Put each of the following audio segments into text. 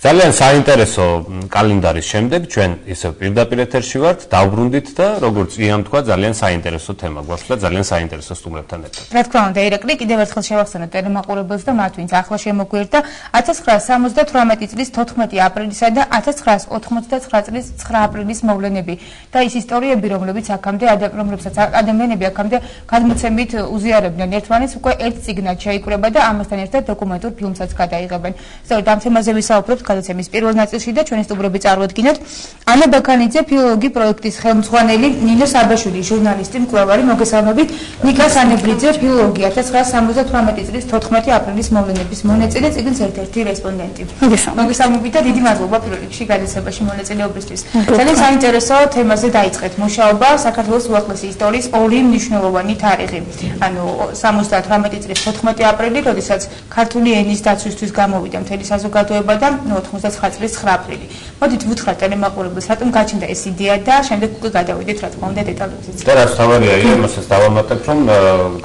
ძალიან საინტერესო კალენდარის შემდეგ ჩვენ ისევ პირდაპირ ეთერში ვართ, დავბრუნდით და როგორც იან თქვა, ძალიან საინტერესო თემა გვაქვს და ძალიან საინტერესო სტუმრებთან ერთად. რა თქმა უნდა, ირაკლი, კიდევ ერთხელ შევახსენოთ ტელემაყურებელს და მათ, ვინც ახლა შემოგვიერთდა 1978 წლის 14 აპრილისა და 1989 წლის 9 აპრილის მოვლენები და ის ისტორიები, რომლებსაც ადამიანები აქამდე გადმოცემით უზიარებდნენ ერთმანეთს, უკვე ერთ წიგნად შეიკრება და ამასთან ერთად დოკუმენტურ ფილმსაც გადაიღებენ. სწორედ ამ თემაზე ვისაუბრებთ გადაცემის პირველ ნაწილში და ჩვენი სტუმრები წარუადგინოთ. ანა ბაქანიძე, ფილოლოგი, პროექტის ხელმძღვანელი, ნინო საბაშვილი, ჟურნალისტი, მკვლევარი, მოგესალმებით. ნიკა სანებრიძე, ფილოლოგი, 1978 წლის 14 აპრილის მოვლენების მონაწილე, წიგნის ერთ-ერთი რესპონდენტი. მოგესალმებით და დიდი მადლობა პირველ რიგში გადაცემაში მონაწილეობისთვის. ძალიან საინტერესო თემაზე დაიწყეთ მუშაობა, საქართველოს უახლესი ისტორიის ორი მნიშვნელოვანი თარიღი. ანუ 78 წლის 14 აპრილი, როდესაც ქართული ენის დაცვისთვის გამოვიდა მთელი საზოგადოება და 89 წლის 9 აპრილი. მოდით ვუთხრათ ტელემაყურებელს, რატომ გაჩნდა ეს იდეა და შემდეგ უკვე გადავიდეთ რა თქმა უნდა დეტალებზეც. და რაც თავარია, იმასაც დავამატებთ, რომ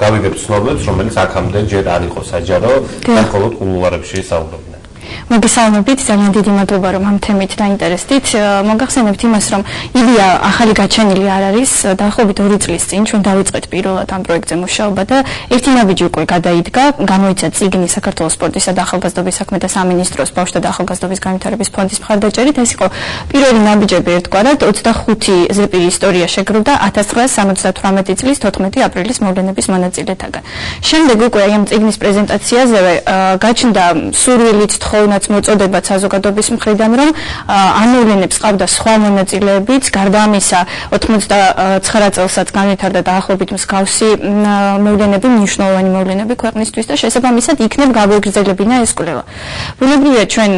გავიგებთ ცნობებს, რომელიც აქამდე ჯერ არ იყო საჯარო და მხოლოდ კულუარებში საუბრობდნენ. მოგესალმებით, ძალიან დიდი მადლობა რომ ამ თემით დაინტერესდით. მოგახსენებთ იმას, რომ იდეა ახალი გაჩენილი არ არის, დაახლოებით 2 წლის წინ ჩვენ დავიწყეთ პირველად ამ პროექტზე მუშაობა და ერთი ნაბიჯი უკვე გადაიდგა, გამოიცა წიგნი საქართველოს სპორტისა და ახალგაზრდობის საქმეთა სამინისტროს ბავშვთა და ახალგაზრდობის განვითარების ფონდის მხარდაჭერით. ეს იყო პირველი ნაბიჯები ერთგვარად 25 ზეპირი ისტორია შეგროვდა 1978 წლის 14 აპრილის მოვლენების მონაწილეთაგან. შემდეგ უკვე ამ წიგნის პრეზენტაციაზევე გაჩნდა სურვილით თხოვნაც მოწოდებაც საზოგადოების მხრიდან, რომ ამოვლენებს ყავდა სხვა მონაწილეებიც, გარდა ამისა 89 წელსაც განვითარდა დაახლოებით მსგავსი მოვლენები, მნიშვნელოვანი მოვლენები ქვეყნისთვის და შესაბამისად იქნებ გაგვეგრძელებინა ეს კვლევა. ბუნებრივია ჩვენ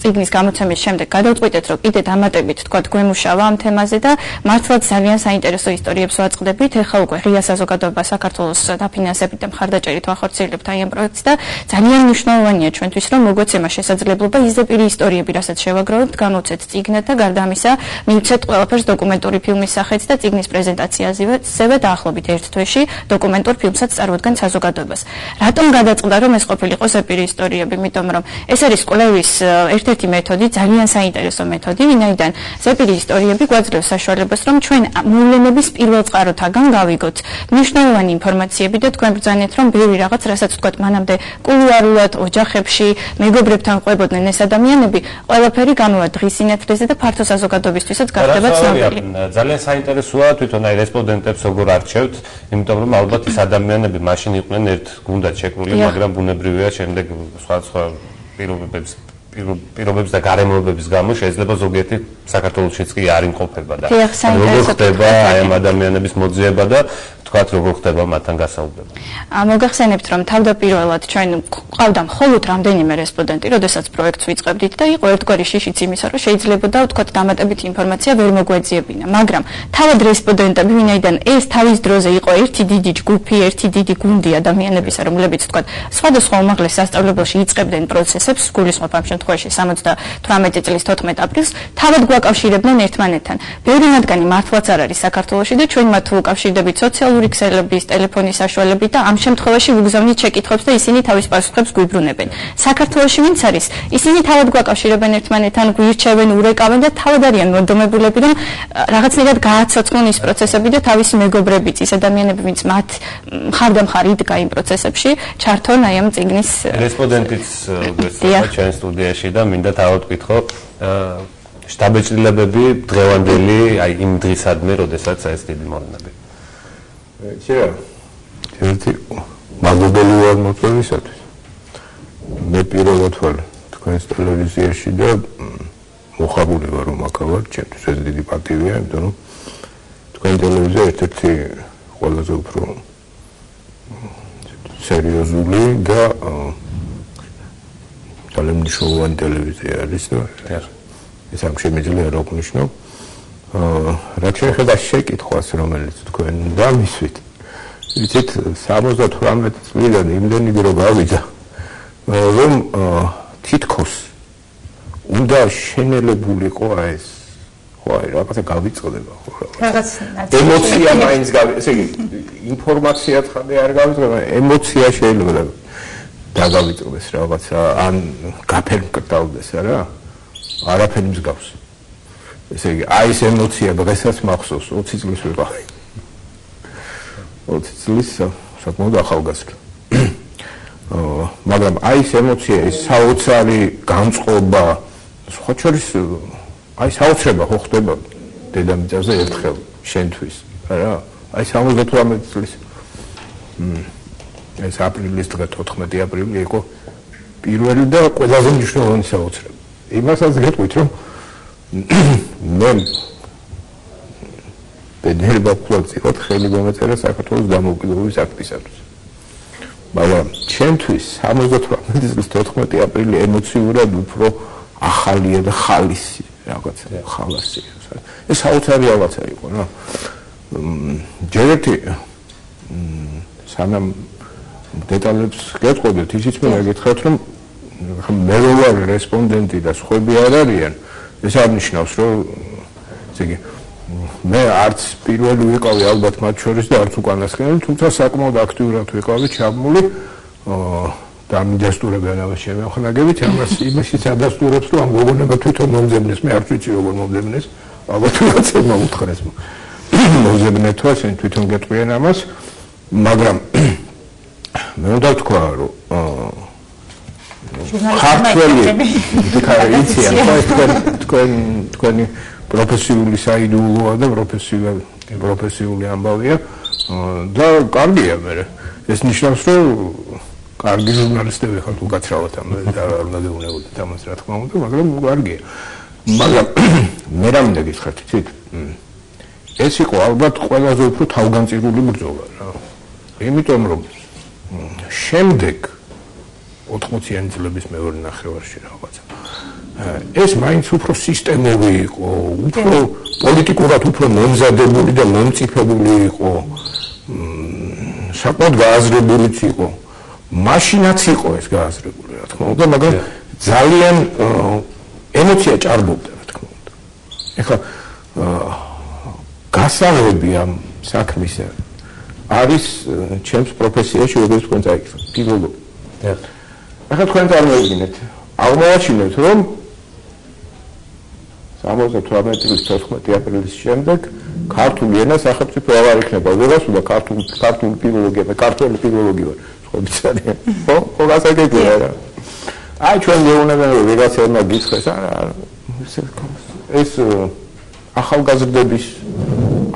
წიგნის გამოცემის შემდეგ გადავწყვიტეთ, რომ კიდე დამატებით თქვა გვემუშავა ამ თემაზე და მართლაც ძალიან საინტერესო ისტორიებს ვაწყდებით. ეხლა უკვე ღია საზოგადოება საქართველოს დაფინანსებით და მხარდაჭერით ვახორციელებთ აი ამ პროექტს და ძალიან მნიშვნელოვანია ჩვენთვის, რომ მოგვეცემა შესაძლებლობა ის ზეპირი ისტორიები, რასაც შევაგროვებთ, გამოვცეთ წიგნად და გარდა ამისა მივცეთ ყველაფერს დოკუმენტური ფილმის სახით და წიგნის პრეზენტაციაზევე დაახლოებით ერთ თვეში დოკუმენტურ ფილმსაც წარმოადგენთ საზოგადოებას. რატომ გადაწყდა, რომ ეს ყოფილიყო ზეპირი ისტორიები? იმიტომ რომ ეს არის კვლევის ერთ-ერთი მეთოდი, ძალიან საინტერესო მეთოდი, ვინაიდან ზეპირი ისტორიები გვაძლევს საშუალებას, რომ ჩვენ მოვლენების პირველ წყაროთაგან გავიგოთ მნიშვნელოვანი ინფორმაციები და თქვენ ბრძანეთ, რომ ბევრი რაღაც, რასაც თქვათ მანამდე კულუარულად ოჯახებში მეგობრებთან ყვებოდნენ ეს ადამიანები, ყველაფერი გამოვა დღის სინათლეზე და ფართო საზოგადოებისთვისაც გახდება ცნობილი. ძალიან საინტერესოა თვითონ აი რესპონდენტებს როგორ არჩევთ, იმიტომ რომ ალბათ ეს ადამიანები მაშინ იყვნენ ერთ გუნდად შეკრული, მაგრამ ბუნებრივია შემდეგ სხვა პირობებს და გარემოებების გამო შეიძლება ზოგიერთი საქართველოშიც კი არ იმყოფება და როგორ ხდება აი ამ ადამიანების მოძიება და თქვათ როგორ ხდება მათთან გასაუბრება. მოგახსენებთ, რომ თავდაპირველად ჩვენ ყავდა მხოლოდ რამდენიმე რესპონდენტი, როდესაც პროექტს ვიწყებდით და იყო ერთგვარი შიშიც იმისა, რომ შეიძლებოდა თქვათ დამატებითი ინფორმაცია ვერ მოგვეძიებინა, მაგრამ თავად რესპონდენტები, ვინაიდან ეს თავის დროზე იყო ერთი დიდი ჯგუფი, ერთი დიდი გუნდი ადამიანებისა, რომლებიც თქვათ სხვადასხვა უმაღლეს სასწავლებელში იწყებდნენ პროცესებს, გულისხმობ ამ შემთხვევაში 78 წლის 14 აპრილს, თავად გვაკავშირებდნენ ერთმანეთთან. ბევრი მათგანი მართლაც არ არის საქართველოში და ჩვენ მათ ვუკავშირდებით სოციალური ქსელების, ტელეფონის საშუალებით და ამ შემთხვევაში ვუგზავნით შეკითხვებს და ისინი თავის პასუხებს გვიბრუნებენ. საქართველოში ვინც არის, ისინი თავად გვაკავშირებენ ერთმანეთთან, გვირჩევენ, ურეკავენ და თავად არიან მონდომებულები, რომ რაღაცნაირად გააცოცხლონ ის პროცესები და თავისი მეგობრებიც, ის ადამიანები, ვინც მათ მხარდამხარ იდგა იმ პროცესებში, ჩართონ აი ამ წიგნის რესპონდენტიც გვესწრება ჩვენ სტუდიაში და მინდა თავად ვკითხო შტაბეჭდილებები დღევანდელი აი იმ დღისადმი, როდესაც ეს დიდი მოვლენები. ერთი მადლობელი ვარ მოწვევისათვის. მე პირველად ვარ თქვენს ტელევიზიაში და მოხარული ვარ რომ აქ ვარ, ჩემთვის ეს დიდი პატივია, იმიტომ რომ თქვენი ტელევიზია ერთ-ერთი ყველაზე უფრო სერიოზული და ძალიან მნიშვნელოვანი ტელევიზია არის და ეს ამ შემიძლია რა ვნიშნავ. რაც შეეხება შეკითხვას, რომელიც თქვენ დამისვით, ვიცით 78 წლიდან იმდენი დრო გავიდა, რომ თითქოს უნდა შენელებულიყო ეს ხო აი რაღაცა გავიწყდება ხო რაღაც ემოცია მაინც ესე იგი ინფორმაცია ხანე არ გავიწყდება ემოცია შეიძლება დაგავიწყდეს რაღაცა ან გაფერმკრთალდეს არა არაფერი მსგავს ესე იგი აი ეს ემოცია დღესაც მახსოვს 20 წლის ვიყავი 20 წლის საკმაოდ ახალგაზრდა მაგრამ აი ეს ემოცია ეს საოცარი განწყობა სხვა შორის აი საოცრება ხო ხდება დედამიწაზე ერთხელ შენთვის არა აი 78 წლის ეს აპრილის დღე 14 აპრილი იყო პირველი და ყველაზე მნიშვნელოვანი საოცრება იმასაც გეტყვით რომ მე ბედნიერება ვქლავთ ხელი მომეწერა საქართველოს დამოუკიდებლობის აქტისათვის მაგრამ ჩემთვის 78 წლის 14 აპრილი ემოციურად უფრო ახალია და ხალისი რაღაცა ხალასი ეს საოცარი რაღაცა იყო რა ჯერ ერთი სანამ დეტალებს გეტყოდეთ ისიც მე გითხრათ რომ მე ვარ რესპონდენტი და სხვები არ არიან ეს არნიშნავს რომ ესე იგი მე არც პირველი ვიყავი ალბათ მათ შორის და არც უკანასკნელი თუმცა საკმაოდ აქტიურად ვიყავი ჩაბმული და მიდასტურებიანავე შემოხნაგებით ამას იმაშიც ადასტურებს რომ ამ გოგონება თვითონ მომძებნეს მე არც ვიცი როგორ მომძებნეს ალბათ რაც მოუთხრეს მომძებნეთო ესენ თვითონ გეტყვიან ამას მაგრამ მე უნდა ვთქვა რომ ქართველი იციან თქვენი პროფესიული საიდუმლოა და პროფესიული ამბავია და კარგია მე ეს ნიშნავს რომ კარგი ჟურნალისტები ხართ უკაცრავად ამ და არ მოგეუნებოდეთ ამას რა თქმა უნდა მაგრამ კარგია მაგრამ მე რამე გითხრათ იცით ეს იყო ალბათ ყველაზე უფრო თავგანწირული ბრძოლა რა იმიტომ რომ შემდეგ 80-იანი წლების მეორე ნახევარში რაღაცა ეს მაინც უფრო სისტემური იყო უფრო პოლიტიკურად უფრო მომზადებული და მომწიფებული იყო საკმაოდ გააზრებულიც იყო მაშინაც იყო ეს გააზრებული რა თქმა უნდა მაგრამ ძალიან ემოცია ჭარბობდა რა თქმა უნდა ეხლა გასაღები ამ საქმისა არის ჩემს პროფესიაში როგორც თქვენ წაიქცეთ ფილოლოგი ახლა თქვენ წარმოიდგინეთ აღმოვაჩინეთ რომ 78 წლის 14 აპრილის შემდეგ ქართული ენა სახელმწიფო აღარ იქნება ვიღაც და ქართული ფილოლოგია და ქართული ფილოლოგი ვარ ხო ბიცარია ხო გასაგებია რა აი ჩვენ გეუბნებიან რომ ვიღაცებმა გიცხეს არა ეს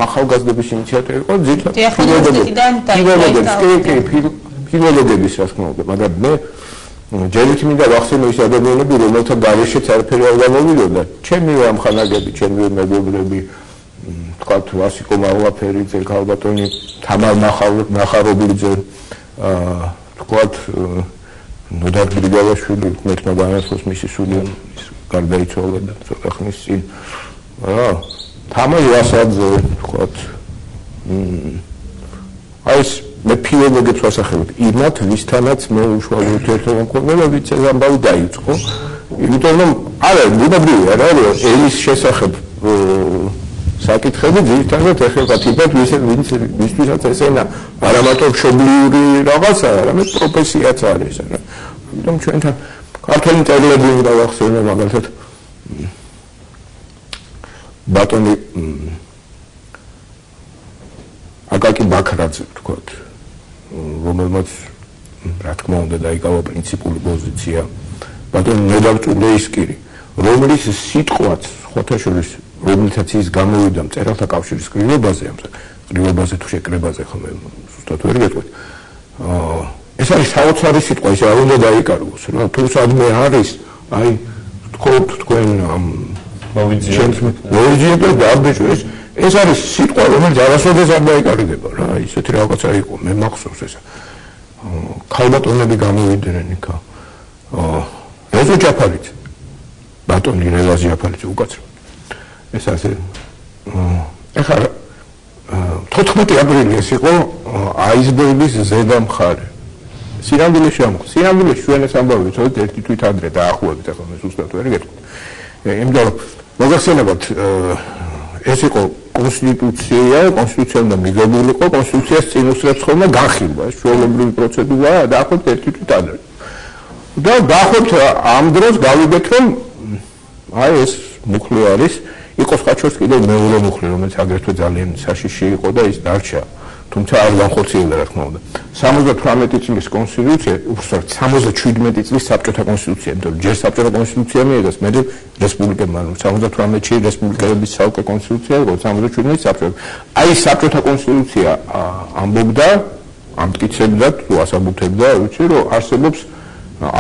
ახალგაზრდების ინიციატივა იყო ძირითადად ფილოლოგების რა თქმა უნდა მაგრამ მე ჯერით მინდა ვახსენო ის ადამიანები რომელთა გარეშეც არაფერი არ გამოვიდოდა ჩემი ამხანაგები ჩემი მეგობრები თქვათ ვასიკო მაღლაფერიძე ქალბატონი თამარ ნახარობლიძე თქვათ ნოდარ გრიგალაშვილი მეთმა განაცხოს მისი სული გარდაიცვალა და ცოტა ხნის წინ თამარ ვასაძე თქვათ აი ეს მე ფილოლოგებს ვასახელებ იმათ ვისთანაც მე უშუალო ურთიერთობა მქონდა და ვიც ეს ამბავი დაიწყო იმიტომ რომ არა ბუნებრივია რა რომ ენის შესახებ საკითხები ძირითადად ეხება თითქოს ვისთვისაც ეს ენა არა მარტო მშობლიური რაღაცა არამედ პროფესიაც არის რა იმიტომ ჩვენთან ქართული ინტელექტუალები უნდა ვახსენო მაგალითად ბატონი აკაკი ბაქრაძე ვთქვათ რომელმაც რა თქმა უნდა დაიკავა პრინციპული პოზიცია ბატონი ნედავწუ ლეისკირი რომლის სიტყვაც სხვათა შორის რომელთაც ის გამოვიდა მწერალთა კავშირის ყრილობაზე თუ შეკრებაზე ხომ ზუსტად ვერ გეტყვით ეს არის საოცარი სიტყვა ის არ უნდა დაიკარგოს რა თუ სადმე არის აი თქოთ თქვენ მოვიძიეთ და დაბეჭო ეს არის სიტყვა რომელიც არასოდეს არ დაიკარგება რა ისეთი რაღაცა იყო მე მახსოვს ეს ქალბატონები გამოვიდნენ იქა რეზო ჯაფარიც ბატონი რეზო ჯაფარიც უკაცრავ ეს ასე ეხლა 14 აპრილი ეს იყო აიზბერგის ზედა მხარე სინამდვილეში ჩვენ ეს ამბავი ვიცოდეთ ერთი თვით ადრე დაახლოებით ახლა მე ზუსტად ვერ გეტყვით იმიტომ რომ მოგახსენებათ ეს იყო კონსტიტუცია და მიღებული იყო კონსტიტუციას წინ უსწრებს ხოლმე განხილვა ეს ჩვეულებრივი პროცედურაა დაახლოებით ერთი თვით ადრე და დაახლოებით ამ დროს გავიგეთ რომ აი ეს მუხლი არის იყო სხვაჩოს კიდევ მეორე მუხლი რომელიც აგრეთვე ძალიან საშიში იყო და ის დარჩა თუმცა არ განხორციელდა რა თქმა უნდა 78 წლის კონსტიტუცია უბრალოდ 77 წლის საბჭოთა კონსტიტუცია იმიტომ რომ ჯერ საბჭოთა კონსტიტუცია მიიღეს მე რესპუბლიკებმა 78-ში რესპუბლიკების საუკე კონსტიტუცია იყო 77-ში საბჭოთა აი საბჭოთა კონსტიტუცია ამბობდა ამტკიცებდა თუ ასაბუთებდა ვიცი რომ არსებობს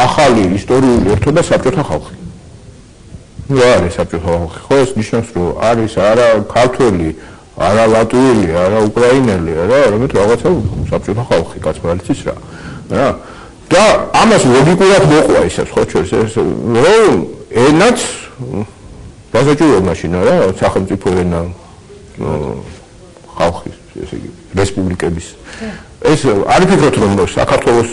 ახალი ისტორიული ერთობა საბჭოთა ხალხი რა არის საბჭოთა ხალხი ხო ეს ნიშნავს რომ არის არა ქართველი არა ლატვიელი, არა უკრაინელი, არა, არამედ რაღაცა საბჭოთა ხალხი, კაცმარიცის რა. და ამას ლოგიკურად მოყვა ისე ხო შეიძლება რომ ენაც დასაჭიროა მაშინ რა, სახელმწიფო ენა ხალხის, ესე იგი, რესპუბლიკების. ეს არ ფიქრობთ რომ საქართველოს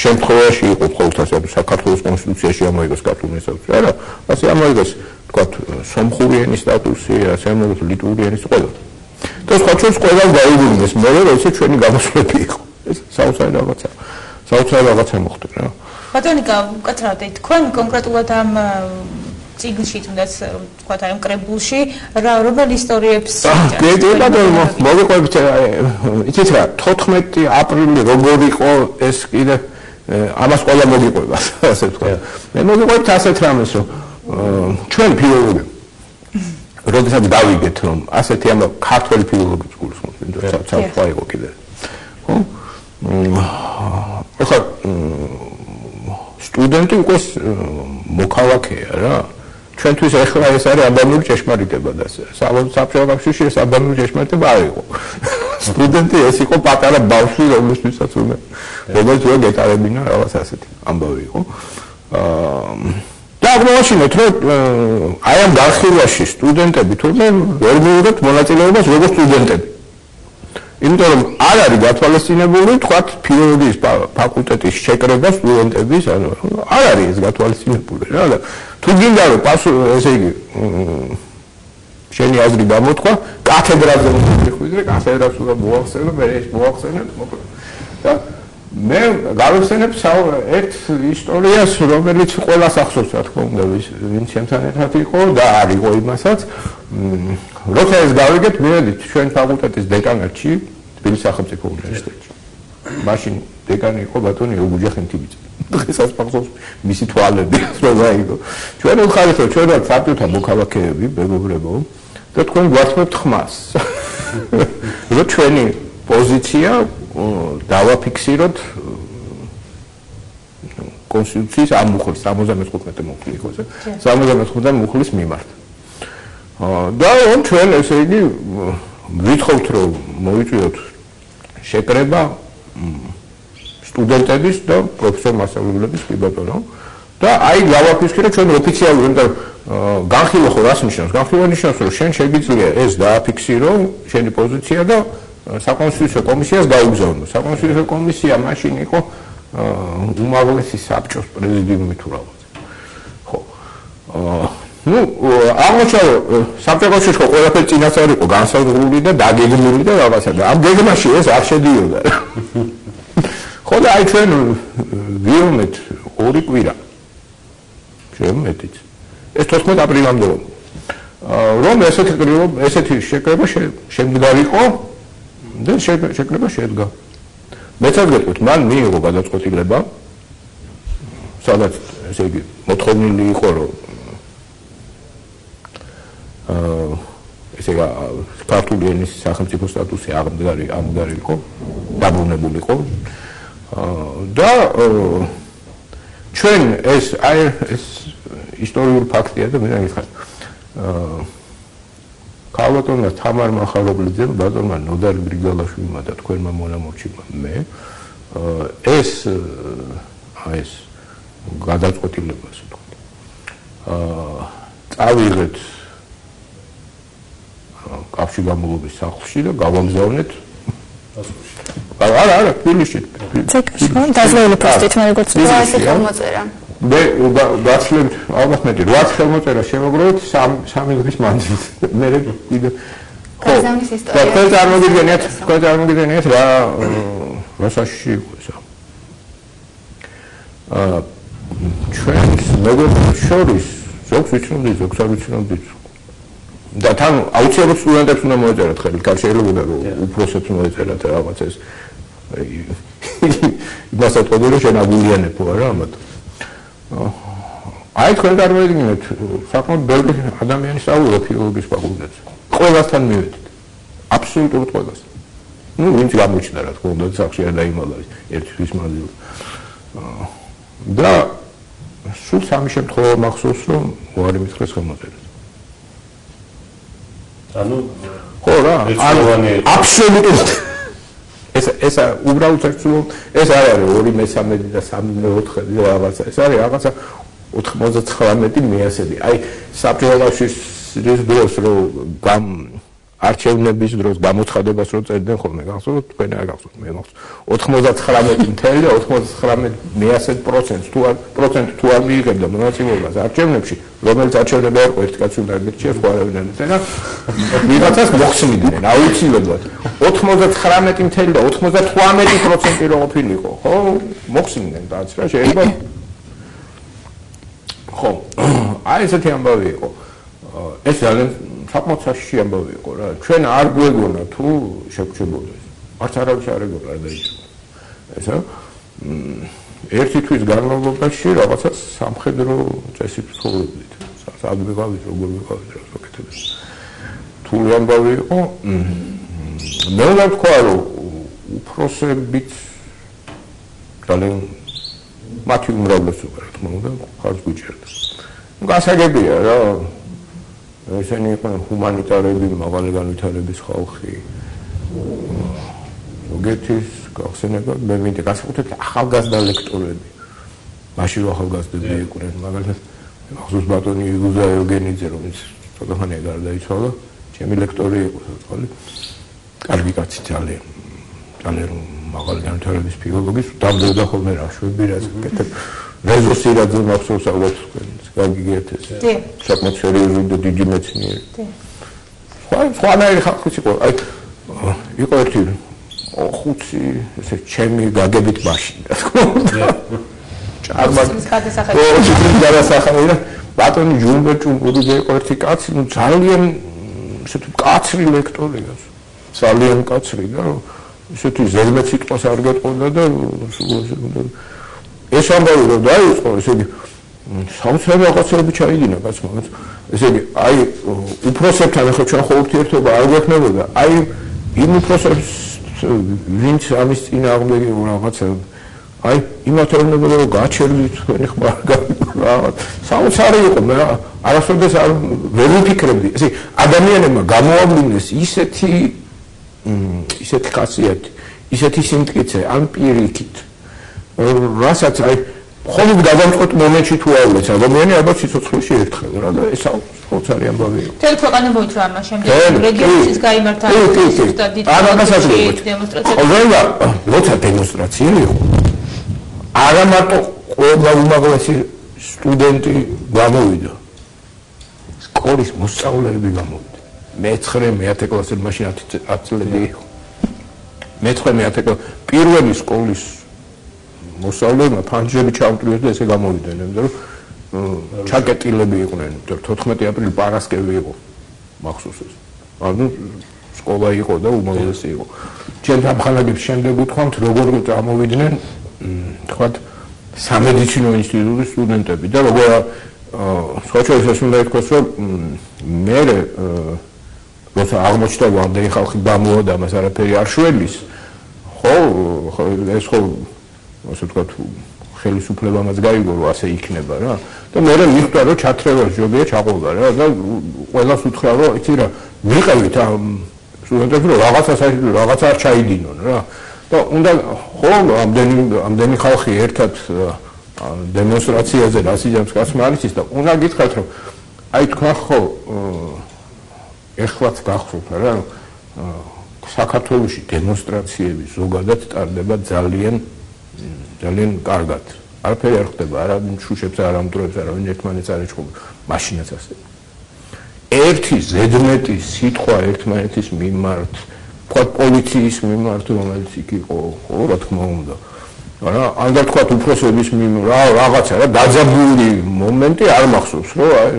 შემთხვევაში იყო ყოველთვის საქართველოს კონსტიტუციაში ამოიღეს ქართული საუბარი, არა, ასე ამოიღეს თქვათ სომხური ენის სტატუსი, ასე ამოიღეს ლიტვური ენის ყველა. და სხვაჩვენს ყველა გაიგონეს მე რომ ესე ჩვენი გამოსვლები იყო. ეს საოცარი რაღაცა მოხდა რა. ბატონი უკაცრავად თქვენ კონკრეტულად ამ წიგნში თუნდაც თქვათ აი ამ კრებულში რომელ ისტორიებს მოგიყვებით იცით რა 14 აპრილი როგორ იყო ეს კიდე ამას ყველა მოგიყვება ასე ვთქვა. მე მოგიყვებით ასეთ რამეს რომ ჩვენ ფილოლოგები როდესაც დავიგეთ რომ ასეთი ამ ქართველი ფილოლოგების გულისხმობს იმიტომ საერთოდ იყო კიდე ხო ეხლა სტუდენტი უკვე მოქალაქეა რა ჩვენთვის ეხლა ეს არის აბანური ჭეშმარიტება და საბჭოთა კავშირში ეს აბანური ჭეშმარიტება არ იყო სტუდენტი ეს იყო პატარა ბავშვი რომელსაც უნდა როგორც გეტარებინა რაღაც ასეთი ამბავი იყო და აღმოაჩინეთ რომ აი ამ განხილვაში სტუდენტები თურმე ვერ მიიღებთ მონაწილეობას როგორც სტუდენტები იმიტომ რომ არ არის გათვალისწინებული თქვათ ფილოლოგიის ფაკულტეტის შეკრება სტუდენტების ანუ არ არის ეს გათვალისწინებული რა და თუ გინდა რომ ესე იგი შენი აზრი გამოთქვა კათედრაზე მოხდე კათედრას უნდა მოახსენო მე ეს მოახსენებ და მე გავიხსენებ ერთ ისტორიას რომელიც ყველას ახსოვს რა თქმა უნდა ვინც ჩემთან ერთად იყო და არ იყო იმასაც როცა ეს გავიგეთ მივედით ჩვენ ფაკულტეტის დეკანატში თბილისის სახელმწიფო უნივერსიტეტში მაშინ დეკანი იყო ბატონი ოგუჯახენ თიბიძე დღესაც მახსოვს მისი თვალები რომ აიგო ჩვენ ვხარით რომ ჩვენ ვართ საბჭოთა მოქალაქეები მეგობრებო და თქვენ გვართმევთ ხმას რომ ჩვენი პოზიცია დავაფიქსიროთ კონსტიტუციის ამ მუხლის 75 მუხლი იყო ეს 75 მუხლის მიმართ და ჩვენ ესე იგი ვითხოვთ რომ მოიწვიოთ შეკრება სტუდენტების და პროფესორ მასწავლებლების კი ბატონო და აი გავაფიქსიროთ ჩვენ ოფიციალურად იმიტომ რომ განხილვა ხო რას ნიშნავს განხილვა ნიშნავს რომ შენ შეგიძლია ეს დააფიქსირო შენი პოზიცია და საკონსტიტუციო კომისიას გაუგზავნო. საკონსტიტუციო კომისია მაშინ იყო უმაღლესი საბჭოს პრეზიდიუმი თუ რაღაც. ხო. ну, აღმოჩნდა საბჭოს ხო ყველაფერი წინასწარ იყო განსაზღვრული და დაგეგმილი და რაღაცა და ამ გეგმაში ეს არ შედიოდა. ხო და აი ჩვენ ვიომეთ ორი კვირა. შემეტიც. ეს 14 აპრილამდე რომ ესეთი შეკრება შემდგარიყო და შეკრება შედგა. მეცად გეტყვით, მან მიიღო გადაწყვეტილება, სადაც ესე იგი მოთხოვნილი იყო, რომ ესე იგი ქართული ენის სახელმწიფო სტატუსი ამდგარიყო, დაბრუნებულიყო. და ჩვენ ეს ისტორიული ფაქტია და მე გითხრათ ქალბატონმა თამარ მახარობლიძემ ბატონმა ნოდარ გრიგალაშვილმა და თქვენმა მონამორჩილმა მე ეს გადაწყვეტილებას წავიღეთ კავშირ გამგებლობის სახლში და გავამგზავნეთ არა თბილისში დაძლეული პოსტით მე როგორც ასე გამოწერა მე გაცლებთ ალბათ მეტი 8 ხელმოწერა შემოგროვეთ 3 დღის მანძილზე მე კიდე ხო წარმოგიდგენიათ რა საშიში იყო ესა ჩვენს მეგობრებს შორის ზოგს ვიცნობდი, ზოგს არ ვიცნობდი. და თან აუცილებლად სტუდენტებს უნდა მოეწერათ ხელი, კაც შეიძლება რომ უფროსებს მოეწერათ რაღაც ეს იმასაც ყვები რომ შენ აგულიანებო არა ამათ. აი თქვენ წარმოიდგინეთ, საკმაოდ ბევრი ადამიანი სწავლობდა ფილოლოგიის ფაკულტეტზე. ყველასთან მივედით. აბსოლუტურად ყველასთან. ну ვინც გამოჩნდა რა თქმა უნდა სახში არ დაიმალა ერთთვის მანძილზე. და სულ სამი შემთხვევა მახსოვს რომ უარი მითხრეს გამოწერეთ. ანუ ხო რა, აბსოლუტურად ეს უბრალოდ ეს არ არის 2/3 და 3/4 რაღაცა. ეს არის რაღაცა 99 მეასები. აი საბჭოთა კავშირის დროს რომ არჩევნების დროს გამოცხადებას რო წერდნენ ხოლმე, გახსოვთ, თქვენ არ გახსოვთ, მე მახსოვს. 99.9% თუ არ მიიღებდა მონაწილეობას არჩევნებში, რომელიც არჩევნები არ იყო, ერთი კაცი უნდა გერჩია, სხვა არავინ არ და ვიღაცას მოხსნიდნენ, აუცილებლად. 99.98% რო ყოფილიყო, ხო? მოხსნიდნენ რაც რა შეიძლება. ხო, აი ესეთი ამბავი იყო. ეს ძალიან საკმაოდ საშიში ამბავი იყო რა. ჩვენ არ გვეგონა თუ შეგჩებოდეს. არც არავის არ ეგონა რა დაიჭირა. ესა ერთი თვის განმავლობაში რაღაცა სამხედრო წესით ცხოვრობდით. სად ვიყავით, როგორ ვიყავით, რა ვაკეთებდით. თული ამბავი იყო. მე უნდა ვთქვა, რომ უფროსებიც ძალიან მათი უმრავლესობა რა თქმა უნდა ხარჯს გვიჭერდა. გასაგებია რა. ესენი იყვნენ ჰუმანიტარები, მაღალი განვითარების ხალხი. ზოგიერთის გახსენება, მე მინდა განსაკუთრებით ახალგაზრდა ლექტორები. მაშინ ახალგაზრდები იყვნენ, მაგალითად, მახსოვს ბატონი ილუზა ევგენიძე, რომელიც ცოტახანია გარდაიცვალა, ჩემი ლექტორი იყო საწყალი. კარგი კაცი ძალიან. ძალიან მაღალი განვითარების ფილოლოგი, დამდებდა ხოლმე რაშვები, რაც კეთებ. რეზო სირაძე მახსოვს ალბათ გაგიგეთეს. საკმაოდ სერიოზული და დიდი მეცნიერი. სხვანაირი ხალხიც იყო. აი იყო ერთი ხუთი ესე ჩემი გაგებით მაშინ რა თქმა უნდა. გადასახადი. ბატონი ჯუმბერ ჭუმბურიძე იყო ერთი კაცი, ну ძალიან ესეთი კაცრი ლექტორია. ძალიან კაცრი და ესეთი ზედმეტ სიტყვას არ გეტყოდა და ეს ამბავი რომ დაიწყო, ესე იგი საოცარი რაღაცები ჩაიდინა კაცმა. ესე იგი, აი უფროსებთან ახლა ჩვენ ხო ურთიერთობა არ გვექნებოდა. აი იმ უფროსებს ვინც ამის წინააღმდეგი რაღაცა აი იმათ ეუბნებოდა რომ გაჩერდით თქვენი ხმა რაღაც საოცარი იყო. მე არასოდეს ვერ ვიფიქრებდი. ესე ადამიანებმა გამოავლინეს ისეთი ხასიათი, ისეთი სიმტკიცე ამ პირიქით. რასაც აი ხოლმე გადამწყვეტ მომენტში თუ აულეს ადამიანი ალბათ სიცოცხლეში ერთხელ რა და ეს საოცარი ამბავი იყო. თელ ქვეყანა მოიწვა ამას შემდეგ რეგიონის გაიმართა სტადიო დემონსტრაცია. ყველა როცა დემონსტრაცია იყო არა მარტო ყველა უმაღლესი სტუდენტი გამოვიდა. სკოლის მოსწავლეები გამოვიდა. მე-9 კლასელი მაშინ 10 წლები იყო. მე-9 კლასი პირველი სკოლის მოსწავლეებმა ფანჯრები ჩაუტვიეს და ესე გამოვიდნენ, იმიტომ რომ ჩაკეტილები იყვნენ. 14 აპრილი პარასკევი იყო. მახსოვს ეს. ანუ სკოლა იყო და უმაღლესი იყო. ჩვენ ამხანაგებს შემდეგ უთქვამთ, როგორ წამოვიდნენ, თქვათ, სამედიცინო ინსტიტუტის სტუდენტები და როგორ სხვა შეიძლება უნდა ითქვას, რომ მე როცა აღმოჩნდა რომ ამდენი ხალხი გამოვა და მას არაფერი არ შველის, ხო, ეს ხო ასე ვთქვათ, ხელისუფლებამაც გაიგო რომ ასე იქნება რა. და მე მიხვდა რომ ჩათრევას ჯობია ჩაყოლდა რა და ყველას უთხრა რომ იცი რა, მიყევით ამ სტუდენტებს რომ რაღაცა არ ჩაიდინონ რა. და უნდა ხო ამდენი ხალხი ერთად დემონსტრაციაზე რასიჯამს კაცმა არის და უნდა გითხრათ რომ აი თქვა ხო ეხლაც გახსოვთ რა საქართველოში დემონსტრაციები ზოგადად ტარდება ძალიან კარგად. არაფერი არ ხდება, არავინ შუშებს არ ამტროებს, არავინ ერთმანეთს არ ეჭყობა. მაშინაც ასე. ერთი ზედმეტი სიტყვა ერთმანეთის მიმართ, თქვა პოლიციის მიმართ, რომელიც იქ იყო, ხო, რა თქმა უნდა. რა ამდენ თქვა უფროსების რაღაცა რა დაძაბული მომენტი არ მახსოვს რომ აი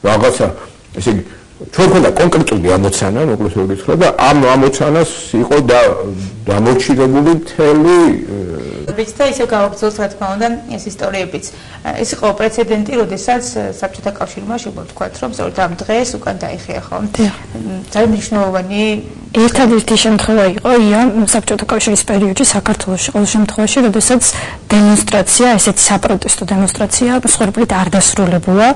რაღაცა ესე იგი ჩვენ ქონდა კონკრეტული ამოცანა მოკლედ როგორ გითხრა და ამ ამოცანას იყო დამორჩილებული მთელი ბიც და ისე გავაგრძელოთ რა თქმა უნდა ეს ისტორიებიც ეს იყო პრეცედენტი როდესაც საბჭოთა კავშირმა შეგვთქვათ რომ ზოგადად ამ დღეს უკან დაიხია ხო ძალიან მნიშვნელოვანი ერთადერთი შემთხვევა იყო იან საბჭოთა კავშირის პერიოდში საქართველოში ყოველ შემთხვევაში როდესაც დემონსტრაცია ესეთი საპროტესტო დემონსტრაცია მსხვერპლით არ დასრულებულა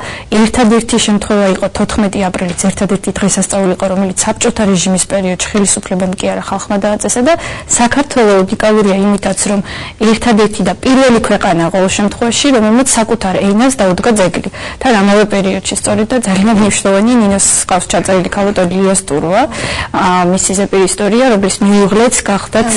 ერთადერთი შემთხვევა იყო 14 აპრილის ერთადერთი დღესასწაული იყო რომელიც საბჭოთა რეჟიმის პერიოდში ხელისუფლებამ კი არა ხალხმა დააწესა და საქართველო უნიკალურია იმითაც რომ ერთადერთი და პირველი ქვეყანა ყოველ შემთხვევაში რომელმაც საკუთარ ენას დაუდგა ძეგლი და ამავე პერიოდში სწორედ და ძალიან მნიშვნელოვანი ნინოს ყავს ჩაწერილი ქალბატონი იას ტუროა მისი ზეპირი ისტორია რომლის მიუღლეც გახდათ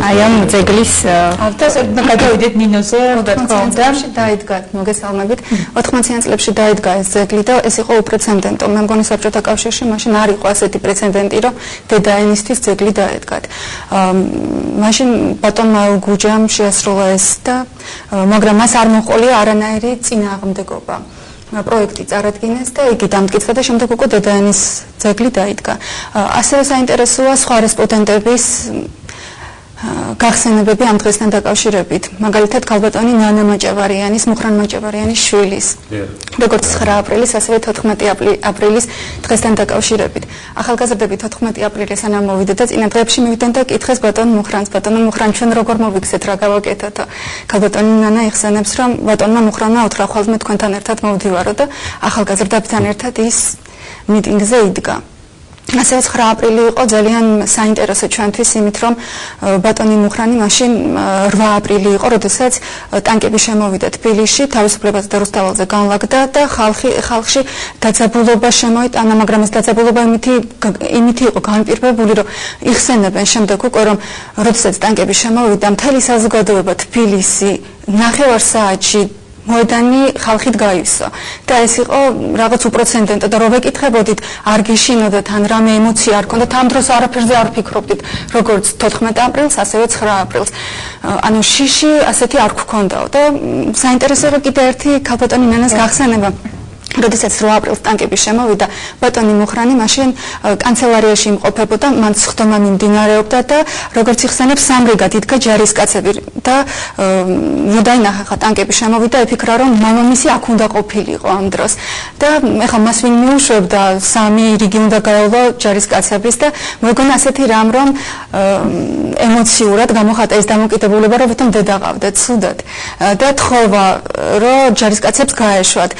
აი ამ ძეგლის და გადავიდეთ ნინოზე რა თქმა უნდა დაიდგა მოგესალმებით 80-იან წლებში დაიდგა ეს ძეგლი და ეს იყო უპრეცედენტო მე მგონი საბჭოთა კავშირში მაშინ არ იყო ასეთი პრეცედენტი რომ დედაენისთვის ძეგლი დაედგათ მაშინ ბატონმა გუჯამ შეასრულა ეს და მაგრამ მას არ მოყოლია არანაირი წინააღმდეგობა პროექტი წარადგინეს და იგი დამტკიცა და შემდეგ უკვე დედაენის ძეგლი დაიდგა ასევე საინტერესოა სხვა რესპონდენტების გახსენებები ამ დღესთან დაკავშირებით მაგალითად ქალბატონი ნანა მაჭავარიანის მუხრან მაჭავარიანის შვილის როგორც 9 აპრილის ასევე 14 აპრილის დღესთან დაკავშირებით ახალგაზრდები 14 აპრილის სანამ მოვიდა და წინა დღეებში მივიდნენ და კითხეს ბატონ მუხრანს ბატონო მუხრან ჩვენ როგორ მოვიქცეთ რა გავაკეთოთ ქალბატონი ნანა იხსენებს რომ ბატონმა მუხრანმა უთხრა ხვალ მე თქვენთან ერთად მოვდივარო და ახალგაზრდებთან ერთად ის მიტინგზე იდგა ასევე 9 აპრილი იყო ძალიან საინტერესო ჩვენთვის იმით რომ ბატონი მუხრანი მაშინ 8 აპრილი იყო როდესაც ტანკები შემოვიდა თბილისში თავისუფლებაზე და რუსთაველზე განლაგდა და ხალხში დაძაბულობა შემოიტანა მაგრამ ეს დაძაბულობა იმითი იყო განპირობებული რომ იხსენებენ შემდეგ უკვე რომ როდესაც ტანკები შემოვიდა მთელი საზოგადოება თბილისი 9 საათში მოედანი ხალხით გაივსო და ეს იყო რაღაც უპრეცედენტო და რო ვეკითხებოდით არ გიშინოდათ ან რამე ემოცია არ ქონდათ ამ დროს არაფერზე არ ფიქრობდით როგორც 14 აპრილს ასევე 9 აპრილს ანუ შიში ასეთი არ გქონდაო და საინტერესო იყო კიდე ერთი ქალბატონი ნანას გახსენება როდესაც 8 აპრილს ტანკები შემოვიდა ბატონი მუხრანი მაშინ კანცელარიაში იმყოფებოდა მან სხდომა მიმდინარეობდა და როგორც იხსენებს სამრიგად იდგა ჯარისკაცები და მოდაინახა ტანკები შემოვიდა იფიქრა რომ მამამისი აქ უნდა ყოფილიყო ამ დროს და ეხლა მას ვინ მიუშვებდა 3 რიგი უნდა გაევლო ჯარისკაცების და მეგონა ასეთი რამ რომ ემოციურად გამოხატა ეს დამოკიდებულება რომ თვითონ დედაყავდა ცუდად და თხოვა რომ ჯარისკაცებს გაეშვათ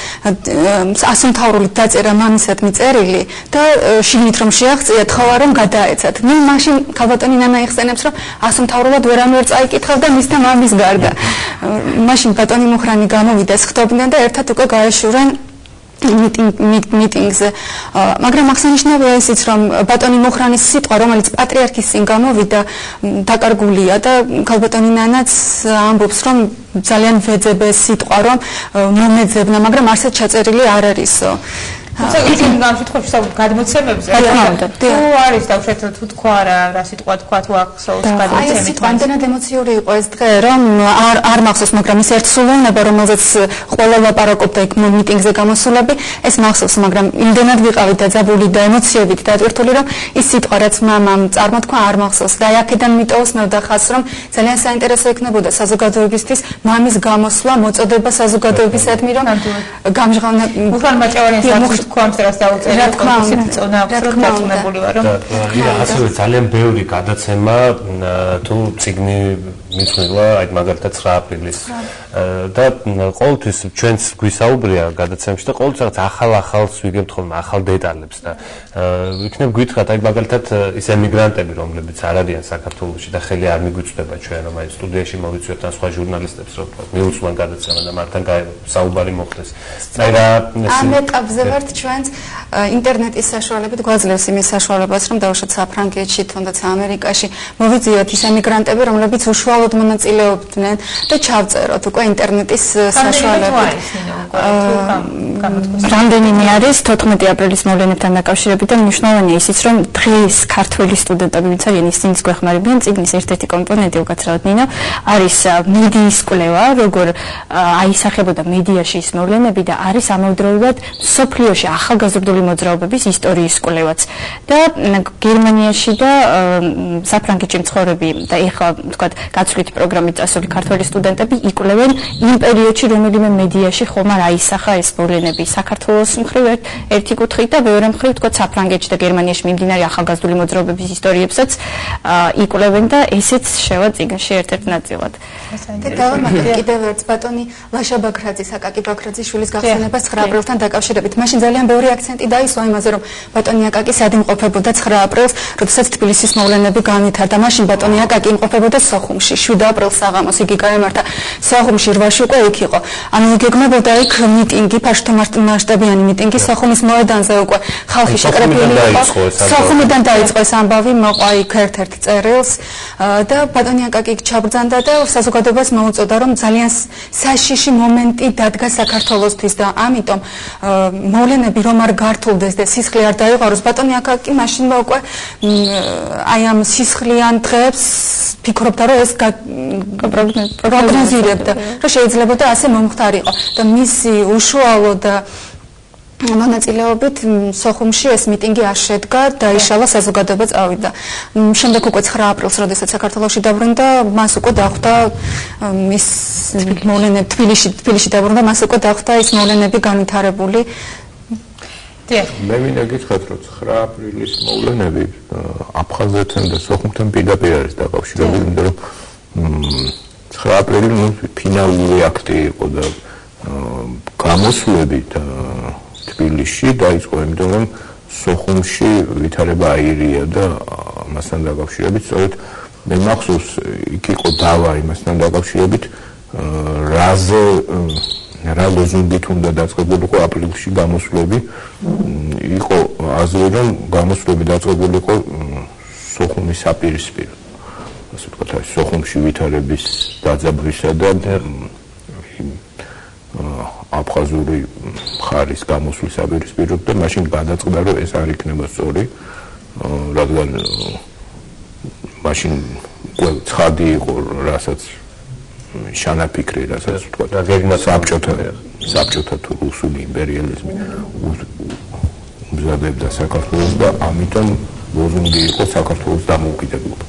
ასომთავრულით დაწერა მამისადმი წერილი და შიგნით რომ შეაღწია თხოვა რომ გადაეცათ. მე მაშინ ქალბატონი ნანა იხსენებს რომ ასომთავრულად ვერანუ ვერ წაიკითხავდა მის და მამის გარდა. მაშინ ბატონი მუხრანი გამოვიდა სხდობდნენ და ერთად უკვე გაეშურენ მიტინგზე. მაგრამ აღსანიშნავია ისიც რომ ბატონი მუხრანის სიტყვა რომელიც პატრიარქის წინ გამოვიდა დაკარგულია და ქალბატონი ნანაც ამბობს რომ ძალიან ვეძებ ეს სიტყვა რომ მომეძებნა მაგრამ არსად ჩაწერილი არ არისო. ცოტა ამ შემთხვევაში საუბრობთ გადმოცემებზე. თუ არის დავშეთო თუ თქვა რა სიტყვა თქვა თუ ახსოვს გადმოცემით. ეს სიტყვა ამდენად ემოციური იყო ეს დღე რომ არ მახსოვს მაგრამ ის ერთსულოვნება რომელზეც ყველა ლაპარაკობდა იქ მიტინგზე გამოსულები ეს მახსოვს მაგრამ იმდენად ვიყავით დაძაბული და ემოციებით დატვირთული რომ ის სიტყვა რაც მამამ წარმოთქვა არ მახსოვს და აქედან მიტოვსმევდა ხას რომ ძალიან საინტერესო იქნებოდა საზოგადოებისთვის მამის გამოსვლა მოწოდება საზოგადოებისადმი რომ გამჟღავნა მუხრან მაჭავარიანს კონტრასტ დაუწერა კონფლიქტი წონა აბსოლუტურად ვარ რომ ასევე ძალიან ბევრი გადაცემა თუ ციგნი მithmiwa აი მაგალითად 9 აპრილის და ყოველთვის ჩვენს გვისაუბრია გადაცემებში და ყოველთვის რაღაც ახალ-ახალს ვიგებთ ხოლმე ახალ დეტალებს და იქნებ გითხრათ აი მაგალითად ის ემიგრანტები რომლებიც არ არიან საქართველოში და ხელი არ მიგვიწვდება ჩვენ რომ აი სტუდიაში მოვიწვიოთ ან სხვა ჟურნალისტებს რომ მიუწვან გადაცემა და მართლა საუბარი მოხდეს. აი რა ამ ეტაპზე ვართ ჩვენც ინტერნეტის საშუალებით გვაძლევს იმის საშუალებას რომ დავუშვათ საფრანგეთში თუნდაც ამერიკაში მოვიძიოთ ის ემიგრანტები რომლებიც უშუალოდ მონაწილეობდნენ და ჩავწეროთ უკვე ინტერნეტის საშუალებით. გამოთქვას. რამდენიმე არის 14 აპრილის მოვლენებთან დაკავშირებით და მნიშვნელოვანია ისიც, რომ დღეს ქართველი სტუდენტები, ვინც არიან ისინიც გვეხმარებიან, წიგნის ერთ-ერთი კომპონენტი უკაცრავად ნინო, არის მედიის კვლევა, როგორ აისახებოდა მედიაში ის მოვლენები და არის ამავდროულად სოფლიოში ახალგაზრდული მოძრაობების ისტორიის კვლევაც. და გერმანიაში და საფრანგეთში მცხოვრები და ეხლა თქვათ გაცვლითი პროგრამით წასული ქართველი სტუდენტები იკვლევენ იმ პერიოდში რომელიმე მედიაში ხომ არ აისახა ეს მოვლენები საქართველოს მხრივ ერთი კუთხით და მეორე მხრივ თქვათ საფრანგეთში და გერმანიაში მიმდინარე ახალგაზრდული მოძრაობების ისტორიებსაც იკვლევენ და ესეც შევა წიგნში ერთ-ერთ ნაწილად. და დავამატებ კიდევ ერთ ბატონი ლაშა ბაქრაძის, აკაკი ბაქრაძის შვილის გახსენებას 9 აპრილთან დაკავშირებით. მაშინ ძალიან ბევრი აქცენტი დაისვა იმაზე, რომ ბატონი აკაკი სად იმყოფებოდა 9 აპრილს, როდესაც თბილისის მოვლენები განვითარდა. მაშინ ბატონი აკაკი იმყოფებოდა სოხუმში, 7 აპრილს საღამოს იგი გაემართა სოხუმში 8-ში უკვე იქ იყო. ანუ გეგმებოდა იქ მიტინგი, ფაშტო მასშტაბიანი მიტინგი სოხუმის მოედანზე უკვე ხალხი შეკრებილი იყო. სოხუმიდან დაიწყო ეს ამბავი, მოყვა იქ ერთ-ერთ წერილს და ბატონი აკაკი ჩაბრძანდა და საზოგადოებას მოუწოდა, რომ ძალიან საშიში მომენტი დადგა საქართველოსთვის და ამიტომ მოვლენები რომ არ გართულდეს და სისხლი არ დაიღაროს, ბატონი აკაკი მაშინვე უკვე აი ამ სისხლიან დღეებს ფიქრობდა, რომ ეს პროგნოზირებდა, რომ შეიძლება და ასე მომხდარიყო და მისი უშუალო და მონაწილეობით სოხუმში ეს მიტინგი არ შედგა და იშალა საზოგადოება წავიდა. შემდეგ უკვე 9 აპრილს, როდესაც საქართველოში დაბრუნდა, მას უკვე დახვდა ის მოვლენები თბილისში დაბრუნდა, მას უკვე დახვდა ის მოვლენები განვითარებული. მე მინდა გითხრათ, რომ 9 აპრილის მოვლენები აფხაზეთთან და სოხუმთან პირდაპირ არის დაკავშირებული, იმიტომ რომ 9 აპრილი ფინალური აქტი იყო და გამოსვლები და თბილისში დაიწყო, იმიტომ რომ სოხუმში ვითარება აირია და მასთან დაკავშირებით, სწორედ მე მახსოვს, იქ იყო დავა იმასთან დაკავშირებით, რა ლოზუნგით უნდა დაწყებულიყო აპრილში გამოსვლები, იყო აზრი, რომ გამოსვლები დაწყებულიყო სოხუმის საპირისპირო. ასე ვთქვათ, სოხუმში ვითარების დაძაბვისა და აფხაზური მხარის გამოსვლის საპირისპიროდ და მაშინ გადაწყდა, რომ ეს არ იქნება სწორი, რადგან მაშინ ცხადი იყო, რასაც შანაფიქრი, რასაც ვთქვათ, საბჭოთა თუ რუსული იმპერიალიზმი უმზადებდა საქართველოს და ამიტომ ლოზუნგი იყო საქართველოს დამოუკიდებლობა.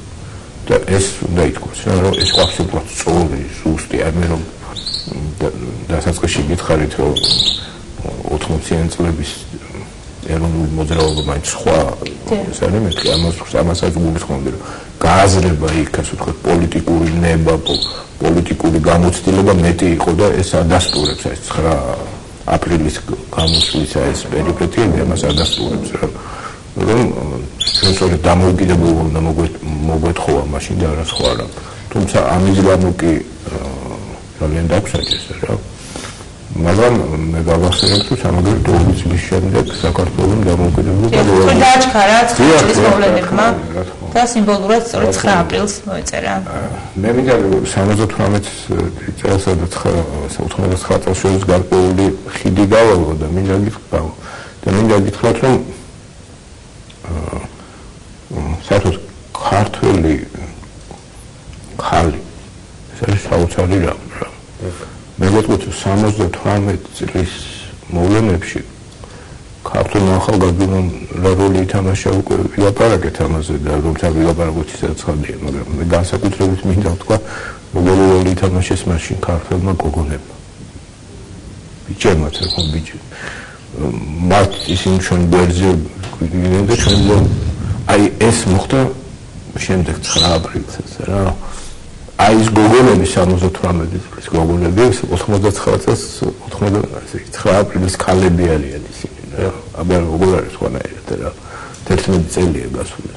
და ეს უნდა ითქვას, რომ ეს აბსოლუტურად სწორი, ზუსტი, აი რომ დასაწყისში გითხარით, რომ 80-იან წლების ეროვნული მოძრაობა მაინც სხვა ეს არის მეთქი ამასაც გულისხმობდი, რომ გააზრება იქ, ასე ვთქვათ, პოლიტიკური ნება, პოლიტიკური გამოცდილება მეტი იყო და ეს ადასტურებს ეს 9 აპრილის გამოსვლისა ეს პერიპეტიები ამას ადასტურებს, რომ ჩვენ სწორედ დამოუკიდებლობა უნდა მოგვეთხოვა მაშინ და არა სხვა რა. თუმცა ამის გამო კი ძალიან დაგსაჯეს რა. მაგრამ მე გავახსენებ, რომ სამაგერტო 20 წლის შემდეგ საქართველოს დამოუკიდებლობა დააჩქარა წლის მოვლენებმა და სიმბოლურად სწორედ 9 აპრილს მოეწერა. მე მინდა 78 წელსა და 99 წელს შორის გარკვეული ხიდი გავალო და მინდა გითხრათ, რომ საერთოდ ქართველი ხალი ეს არის საოცარი რამ. მე ვიტყვით 78 წლის მოვლენებში ქართულმა ახალგაზრდამ რა როლი ითამაშა უკვე ვილაპარაკეთ ამაზე და რომცა ვილაპარაკოთ ისაც ხალხია, მაგრამ მე განსაკუთრებით მინდა ვთქვა, როგორი როლი ითამაშეს მაშინ ქართველმა გოგონებმა. ბიჭებმა თქო ბიჭი. მათ ისინი ჩვენ გვერდზე გვიგინებდა ჩვენ აი ეს მოხდა შემდეგ 9 აპრილს რა. აი ეს გოგონები 78 წლის გოგონები 99 წელს 9 აპრილის ქალები არიან ისინი რა. აბა როგორ არის ხანაერად რა. 11 წელია გასული.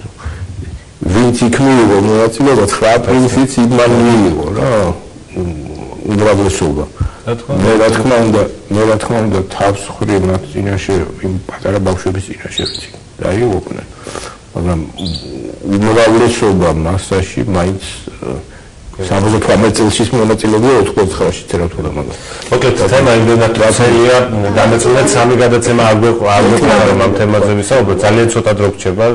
ვინც იქნიო მონაწილეობა 9 აპრილშიც იმან მიიღო რა. უმრავლესობა. მე რა თქმა უნდა თავს ხრი მათ წინაშე იმ პატარა ბავშვების წინაშე ვიცი. დაიღოდნენ. მაგრამ უმრავლესობა მასაში მაინც 78 წელს მონაწილეობდა 89-ში წერეთულა მაგას. მოკლედ თემა იმდენად რაცელია დამეწუნეთ სამი გადაცემა აგვეყვა რომ ამ თემაზე ვისაუბროთ ძალიან ცოტა დრო გრჩება.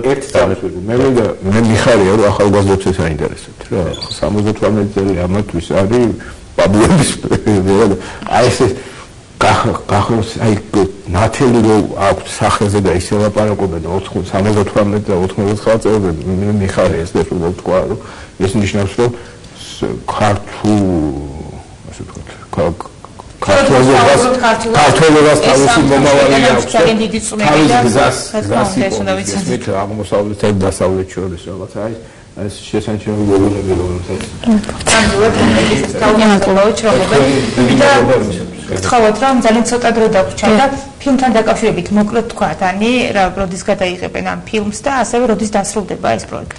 მე მიხარია რომ ახალგაზრდებს აინტერესებთ რა 78 წელი ამათთვის არის ბაბუების აი ეს გახოს აი ნათელი რო აქვს სახელზე და ისე ლაპარაკობენ 78 და 89 წელზე მე მიხარია ეს რომ ვთქვა რომ ეს ნიშნავს რომ ქართულობას თავისი მომავალი აქვს აღმოსავლეთ და დასავლეთ შორის რაღაც არის ეს შესაძლებელი გოგონები რომელსაც გთხოვოთ რომ ძალიან ცოტა დრო დაგვრჩა და ფილმთან დაკავშირებით მოკლედ თქვათ ანი რა როდის გადაიღებენ ამ ფილმს და ასევე როდის დასრულდება ეს პროექტი.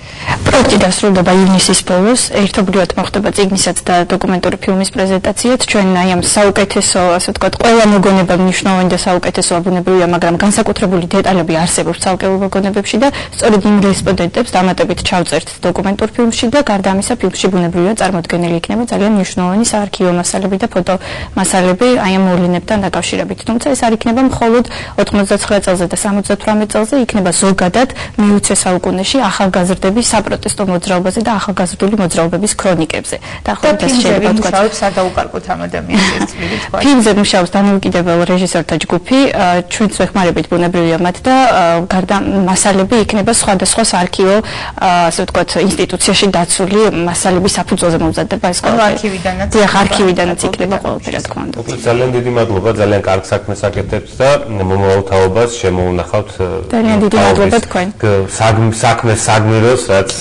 პროექტი დასრულდება ივნისის ბოლოს, ერთობლივად მოხდება წიგნისაც და დოკუმენტური ფილმის პრეზენტაციაც. ჩვენ აი ამ საუკეთესო, ასე ვთქვათ, ყველა მოგონება მნიშვნელოვანი და საუკეთესო აბუნებრივია, მაგრამ განსაკუთრებული დეტალები არსებობს ცალკეულ მოგონებებში და სწორედ იმ რესპონდენტებს დამატებით ჩავწერთ დოკუმენტურ ფილმში და გარდა ამისა ფილმში ბუნებრივია წარმოდგენილი იქნება ძალიან მნიშვნელოვანი საარქივო მასალები და ფოტო მასალები აი ამ მოვლენებთან დაკავშირებით. თუმცა ეს არ იქნება მხოლოდ 89 წელზე და 78 წელზე იქნება ზოგადად მე-20 საუკუნეში ახალგაზრდების საპროტესტო მოძრაობაზე და ახალგაზრდული მოძრაობების ქრონიკებზე. და შეიძლება თქვათ, არ დაუკარგოთ ამ ადამიანებს წვირით თქვათ. ფილმზე მუშაობს დამოუკიდებელ რეჟისორთა ჯგუფი, ჩვენც ვეხმარებით ბუნებრივია მათ და გარდა მასალები იქნება სხვადასხვა საარქივო, ასე ვთქვათ, ინსტიტუციაში დაცული მასალების საფუძველზე მომზადდება ეს ყველაფერი. არქივიდანაც იქნება ყველაფერი, რა თქმა უნდა. ძალიან დიდი მადლობა, ძალიან კარგ საქმეს აკეთებთ და მომავალ თაობას შემოუნახავთ. ძალიან დიდი მადლობა თქვენ. საქმე საგმიროს, რაც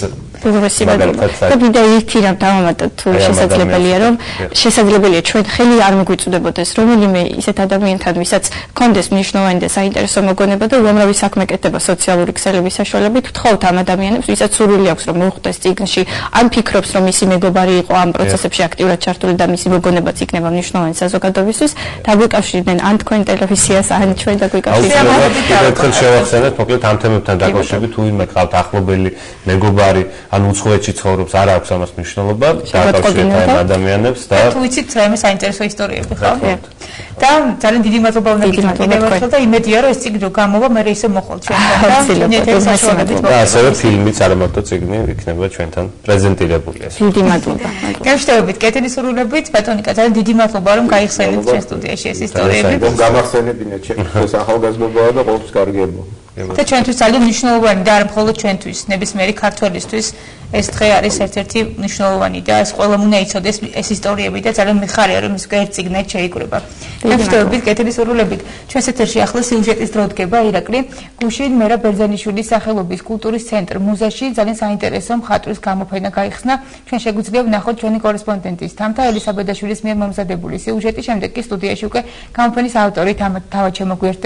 და ვიდა ერთი რამ დავამატოთ თუ შესაძლებელია რომ შესაძლებელია ჩვენ ხელი არ მოგვიწვდებოდეს რომელიმე ისეთ ადამიანთან ვისაც კონდეს მნიშვნელოვანი და საინტერესო მოგონება და უამრავი საქმე კეთდება სოციალური ქსელების საშუალებით ვთხოვთ ამ ადამიანებს ვისაც სურვილი აქვს რომ მოხვდეს წიგნში ან ფიქრობს რომ მისი მეგობარი იყო ამ პროცესებში აქტიურად ჩართული და მისი მოგონებაც იქნება მნიშვნელოვანი საზოგადოებისთვის დაგვიკავშირდნენ ან თქვენ ტელევიზიას ან ჩვენ დაგვიკავშირდეთ ერთხელ შევახსენეთ მოკლედ ამ თემებთან დაკავშირებით თუ ვინმე გყავთ ახლობელი მეგობარი ან უცხოეთში ცხოვრობს, არ აქვს ამას მნიშვნელობა, დააკავშირეთ ამ ადამიანებს და თუ ვიცით რაიმე საინტერესო ისტორიები, ხო? და ძალიან დიდი მადლობა უნდა გითხრათ კიდევ ერთხელ და იმედია რომ ეს წიგნი რო გამოვა, მე ისე მოხვალ ჩვენთან და ასევე ფილმიც არ მარტო წიგნი იქნება ჩვენთან პრეზენტირებული ეს. დიდი მადლობა. გაშთევებით კეთილი სურვილებით, ბატონიკა, ძალიან დიდი მადლობა რომ გაიხსენეთ ჩვენ სტუდიაში ეს ისტორიები. გამახსენებინეთ ჩემს ახალგაზრდობაა და ყოველთვის კარგია. და ჩვენთვის ძალიან მნიშვნელოვანი და არა მხოლოდ ჩვენთვის, ნებისმიერი ქართველისთვის ეს დღე არის ერთ-ერთი მნიშვნელოვანი და ეს ყველამ უნდა იცოდეს ეს ისტორიები და ძალიან მიხარია რომ ის ერთ წიგნად შეიკრება. გაშთევებით კეთილი სურვილებით. ჩვენს ეთერში ახლა სიუჟეტის დრო დგება ირაკლი გუშინ მერაბ ბერძენიშვილის სახელობის კულტურის ცენტრ მუზეში ძალიან საინტერესო მხატვრის გამოფენა გაიხსნა. ჩვენ შეგვიძლია ვნახოთ ჩვენი კორესპონდენტის თამთა ელისაბედაშვილის მიერ მომზადებული სიუჟეტი, შემდეგ კი სტუდიაში უკვე გამოფენის ავტორი თავად შემოგვიერთდება.